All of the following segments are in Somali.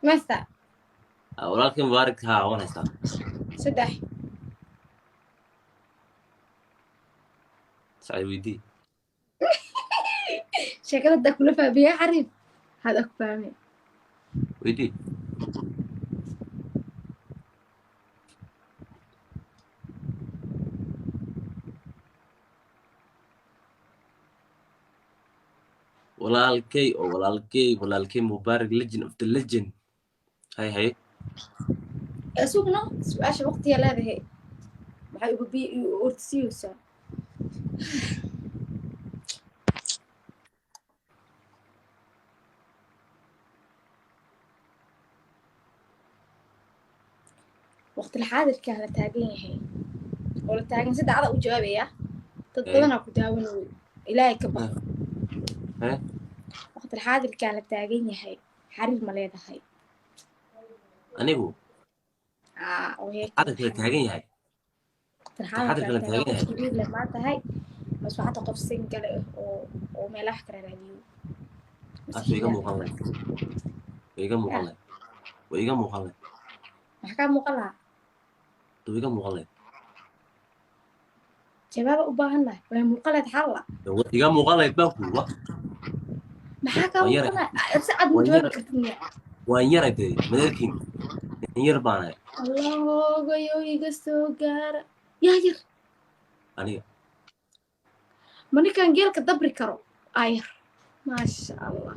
ماذا؟ ولكن مبارك ها وانا هستا سدح سعيد ويدي شكلت ده كله فبيها عرف هذا فاهمي ويدي walaalkay mubaarak legend of the legend hay سوقنا سؤال وقت يا لا ده waxay ugu bi urtisiisa وقت الحاضر كان taagan yahay oo la taagan sida cada u jawaabaya dad badan ku daawanay ilaahay ka baq waqti الحاضر كان la taagan yahay xariir ma leedahay anigu oo heek hadda kala taagan yahay الحاضر كان taagan yahay la ma tahay mas waxa qof single oo meelaha kala raadiyo iga muuqan waxa ka muuqala iga muuqan jawaab u baahannahay way muuqaleed xalla iga muuqan baa ku maxaa ka muuqana si cad u jawaabi kartid waan yaraday madarkin yar baan الله يويق السوقار يا ير aniga ماني كان جيلك دبري كرو اير ما شاء الله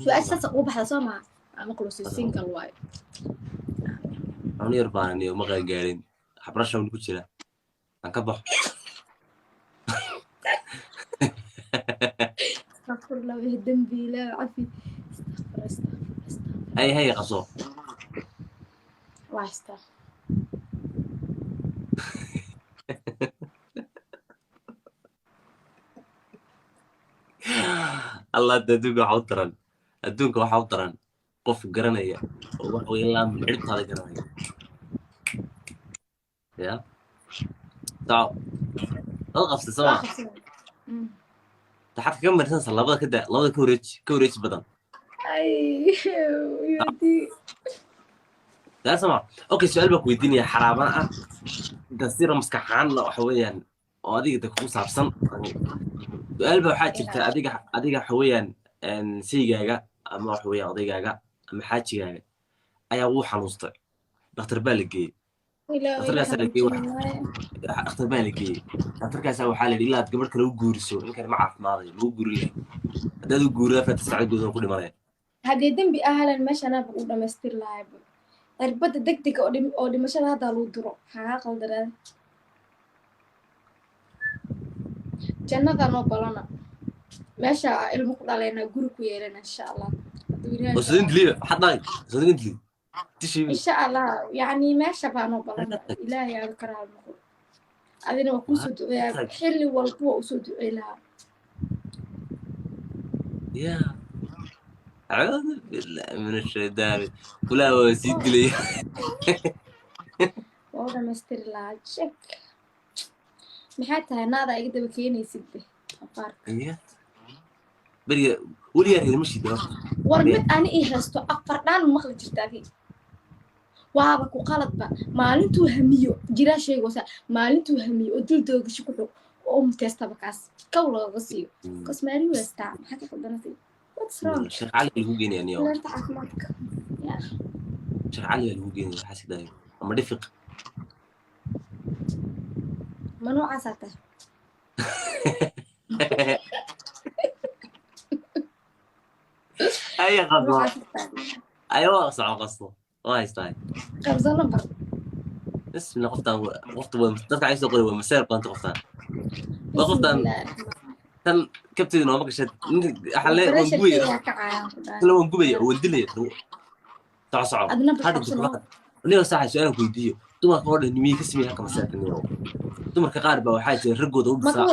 شو اساس وبحث سمع انا كلوس سينجل واي أنا يرباني وما غير قارين حبرشة ونقول شلا أنكبح استغفر الله يهدم بي لا عفي استغفر هي قصو واستغفر الله أدوك حوطرن أدوك وحوطرن قف قرنية وإلا من عرق هذا قرنية يا تعال الغف تسمع تحت كم مرة صار لبضة كده لبضة كوريتش بدن اي يودي لا سمع اوكي سؤال بك ويديني حرامة تصير مسكحان حويا واديك تكون صابسن سؤال بك حاجة اديك حويا ان سيجاجا اما حويا اديجاجا اما حاجة ايا وو حنوستay دكتور بالغي دكتورkaas waxa la yiri ilaad gabar kale u guuriso ninkan ma caafimaadayo lagu guuriyo hadaad u guuriyo fa tasaacidooda ku dhimanay hadii dambi ahlan meeshana u dhameystir lahayd arbada degdeg oo dhimashada hada loo diro xaqa qaldarada jannada noo balana meesha ilmu ku dhalayna guri ku yeelana insha Allah وصدقت لي حد صدقت لي إن شاء الله يعني ما شبعنا بالله إلهي أذكر هالمقول أذن وكوسد حل والقوة أسود إلها يا أعوذ بالله من الشيطان ولا وسيد لي والله ما استر الله شك محاتها نادا يقدر بكيني سده أفارق بري ولي هي مشي ده ورمت أنا إيه هستو أفرقان المخرج جداكي waaba ku qalad ba maalintuu hamiyo jira shay wasa maalintuu hamiyo oo dul doogasho ku xog oo mutestaba kaas kaw looga siiyo kasmaari wasta maxaa ka qaldanatay what's wrong sheekh cali lagu geenay aniyo leerta caafimaadka ya sheekh cali lagu geenay xasidayo ama dhifiq manu casata ay qadwa ayo saco qasto وايستاي قبضة نمبر اسم قفتان dadka ay soo qoray waa masaal qanta qoftaan qoftaan tan kabtay inoo maqashad xalle waan gubay oo dilay taasoo hadda sax su'aal ku weydiiyo dumarka oo dhan miyay ka sameeyaan ka masaakaniyo dumarka qaar baa waxaa jira ragooda u bisaa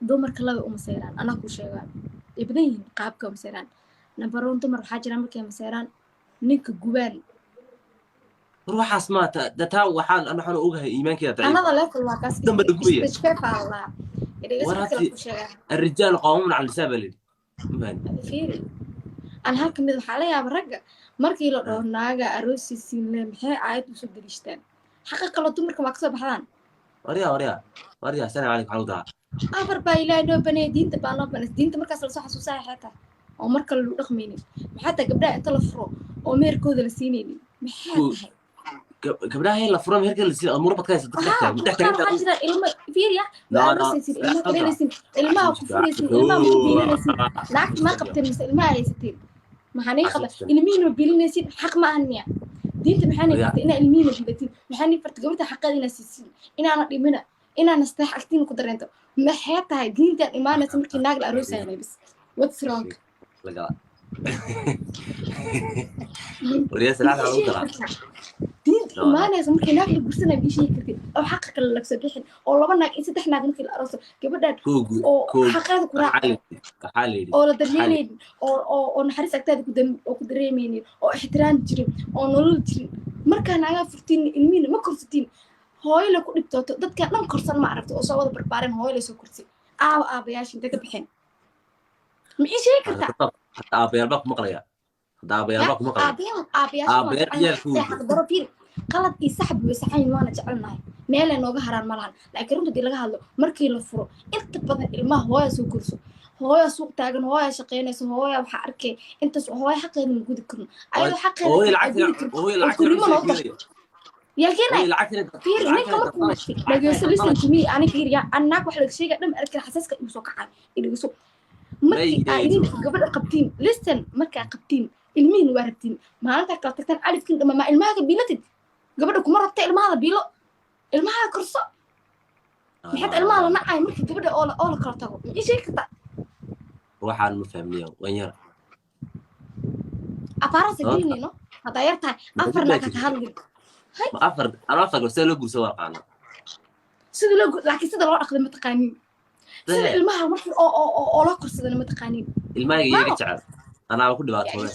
dumarka laga uma seeraan ana ku sheegaan ibadeen qaabka uma seeraan number 1 dumar waxaa jira markay maseeraan ninka gubaan ruuxaas ma taa waxaan ana ogahay iimaankeeda daciif anada level waa kaas damba gubaya istishfaaf Allah الرجال قوامون على النساء بلد فيري aan halka mid waxaa la yaaba ragga markii la dhaho naaga aroosiisiin le maxay aayad usoo daliishtaan xaqa kaloo dumarka waa kasoo baxdaan waryaa salaam calaykum xawdaa afar baa ilaahay noo baneeyay diinta baa noo baneeyay diinta markaas lasoo xasuusaa xeetaa oo marka lagu dhaqmaynin maxaa taa gabdhaha inta la furo oo meerkooda la siinaynin maxaa tahay gabdhaha la furo meherka la siin amur badkaas waxaa jira ilmo fiiriya waa aroosaysid ilmo kabeelaysin ilmaha ku furaysin ilmaha ku biilanaysin lacagta ma qabteen mise ilmaha haysateen maxaa nii qaba ilmihiina biilinaysin xaq ma ahan miya diinta maxaa nii fartay inaa ilmihiina biilatiin maxaa nii fartay gabadha xaqeeda inaa siisin inaana dhimina inaana isteex agtiin ku dareento maxay tahay diintan imaanaysa markii naag la aroosayay bis what's wrong وريا سلاح على وترى دين إيمانه سمك هناك لبرسنا بيشي كتير أو حقك اللي لكسر بيحن أو لما ناك إنسى تحنا نك الأرص كبدأ أو حقك كراعي أو لدليلين أو نحرس أكتاد قدام أو قدريميني أو احترام جري أو نول جري مركان عيا فرتين المين ما كرستين هاي لو كنت بتوت ضد كان نم كرسان ما عرفت أو صوّد بربارين هاي لسه كرسي بياش أنت كبحين معيش هيك كذا أبيار بق مقرية أبيار بق مقرية أبيار حضروا فيه قلت يسحب ويسحين وانا جعلناه ميل إنه جهران ملهن لكن رنت دي لجهله مركي لفرو أنت بدل الماء هو يسوق كرسو هو يسوق تاجن هو يشقين يسوق هو يحركه أنت هو حق موجود الكرن أيوة حق هو العكس يا كنا فير نيك ما كنا لكن لسه تمي أنا فير يا أنا واحد شيء قدام أركل حساسك يسوق عن اللي يسوق markii aydin gabadha qabtiin listen markaa qabtiin ilmihiin waa rabtiin maalinta kala tagtaan alifkin dhama ma ilmaha biilatid gabadha kuma rabta ilmaha biilo ilmaha korso maxaad ilmaha la nacay markii gabadha oo la kala tago ma sheeg kartaa waxaan ma fahmiyo waan yar afaara sabiinino hada yartahay afar la ka hadlin afar sida loo gurso waa qaana sida loo laakiin sida loo dhaqdo ma taqaanin sida ilmaha markii oo la korsadana ma taqaanin ilmaha iyaga jecel anaa ku dhibaatooday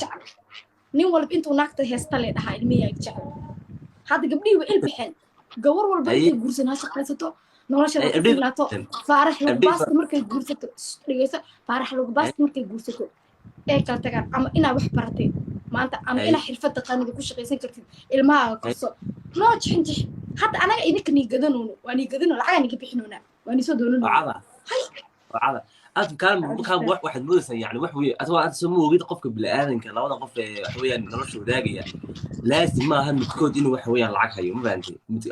nin walba intuu naagta heesta le dhahaa ilmihiiga jecel hadda gabdhihii way ilbixeen gawar walba intay guursan ha shaqaysato nolosha la filaato faarax lagu baasto markay guursato dhigayso faarax lagu baasto markay guursato ee kala tagaan ama inaa wax baratay maanta ama inaa xirfadda qaanida ku shaqaysan kartid ilmaha korso noo jixinjix hadda anaga idinka nii gadanono waa nii gadano lacaga niga bixinoonaa waa nii soo doonano وعلى كان واحد مدرسة يعني وحوي أتوقع تسموه وجد قفك بالآذن كان لو قف وحوي نرش وداقي يعني لازم ما هم متكود إنه وحوي العك هاي ما أنت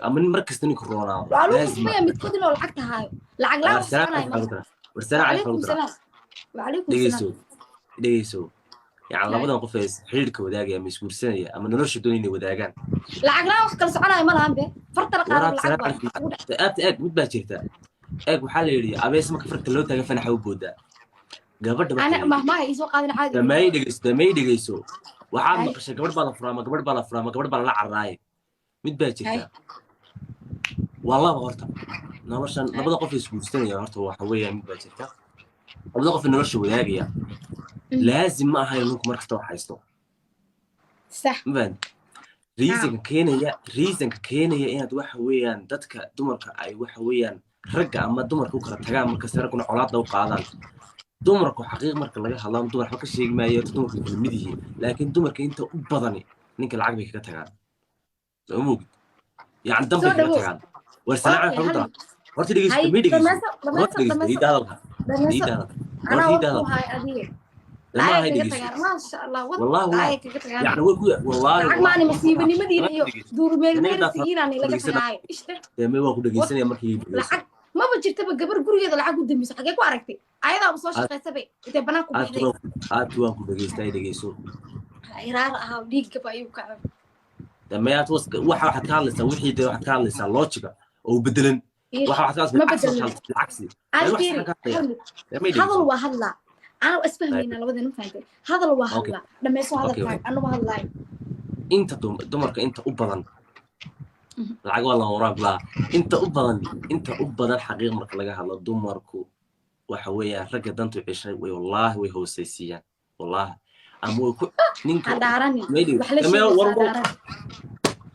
من مركز تاني كورونا لازم ما متكود إنه العك هاي العك لا ورسالة عليكم السلام وعليكم السلام ديسو يعني لو بدنا قفيس حيرك وداقي مش مرسانية أما نرش دوني وداقان العك لا وحكي لسعنا ما لهم به فرت القرار العك أبت متباشرته ايق waxaa la yiri abees marka farta loo taagay fanax u booda gabadha ana ma ay soo qaadin caadi may dhigayso waxaad maqashay gabadh baa la carraay mid baa jirta wallahi horta noloshan labada qof is guursanaya horta waxa weeyaan mid baa jirta labada qof nolosha wadaagaya laazim ma aha inuu markasta wax haysto sax man reasonka keenaya inaad waxa weeyaan dadka dumarka ay waxa weeyaan ragga ama dumarku kala tagaan marka sarkuna colaad u qaadaan dumarku xaqiiq marka laga hadlaan dumar waxa ka sheegmaayo dumarku kala mid yihiin laakiin dumarka inta u badani ninka lacag bay kaga tagaan soo moogid yani dambe kaga tagaan warsanaa xogta horta dhigeysta ma dhigeysta ما هي ما شاء الله والله يعني والله ما أنا مصيبني مدينة دور ميل سيراني لقى هاي إيش ده ما هو كده جيسني مركي ما بجرت بجبر جوري هذا العقد دمي صح حاجة كواركتي أيضا بصوش قصبي إذا بناكو بحدي أتوان كده جيستاي ده جيسو إيرار ديك بايو كعب لما يتوس واحد كان لسه وحيد واحد كان لسه لوجيكا أو بدلن واحد كان بالعكس هذا هو هلا أنا أسفهمينا لو بدنا نفهم هذا لو هلا لما يسوى هذا الحاجة أنا وهلا أنت دمرك أنت أبدا العقل والله وراك لا أنت أبدا حقيقة مرك لقاها الله دمركو وحويا رجع دنتو عشرة والله وهو سيسيا والله أمو نينك أدارني بحلش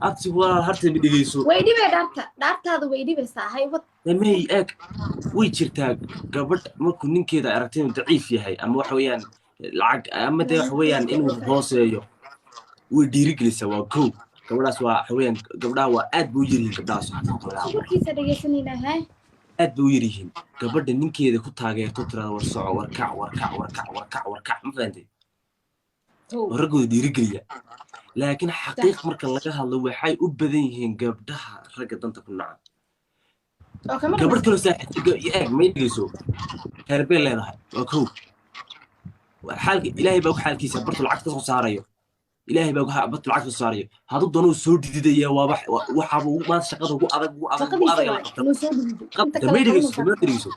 أكتب ولا هرتي بدي يسوع ويدي بدارت هذا ويدي بس هاي وط لما أك ويشرتاج قبل ما كن كذا عرفتين ضعيف يا هاي أما وحويان lacag ama dee waxa weeyaan inuu hooseeyo way dhiirigelisa waa kow gabadhaas waa waxa weeyaan gabdhaha waa aad buu yiriin gabdhahaas warkiisa dhageysanayna hay aad buu yiriin gabadha ninkeeda ku taageerto tirada war soco warkac ma fahanteen waragooda dhiirigeliya laakiin xaqiiq marka laga hadlo waxay u badan yihiin gabdhaha ragga danta ku naca gabadh kale saaxiibka eeg ma dhigayso herbeel leedahay waa kow xaalka ilaahay baa ku xaalkiisa bartu lacag ka soo saarayo ilaahay baa bartu lacag ka soo saarayo hadduu doono soo dhididaya waa waxa uu maanta shaqada ugu adag qabta ma dhigayso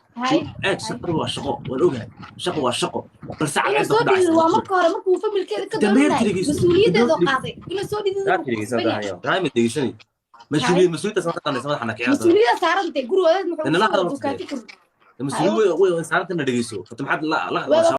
eeg shaqadu waa shaqo waan ogahay shaqo waa shaqo balse caqabad ku dhacaysa waa marka hore markuu familkeeda ka doonayo mas'uuliyadeeda qaaday inuu soo dhidido مسؤولية سارتنا سمعنا كيا مسؤولية سارتنا gurigooda muxuu مسؤولية وين سارتنا دقيسو فتم حد لا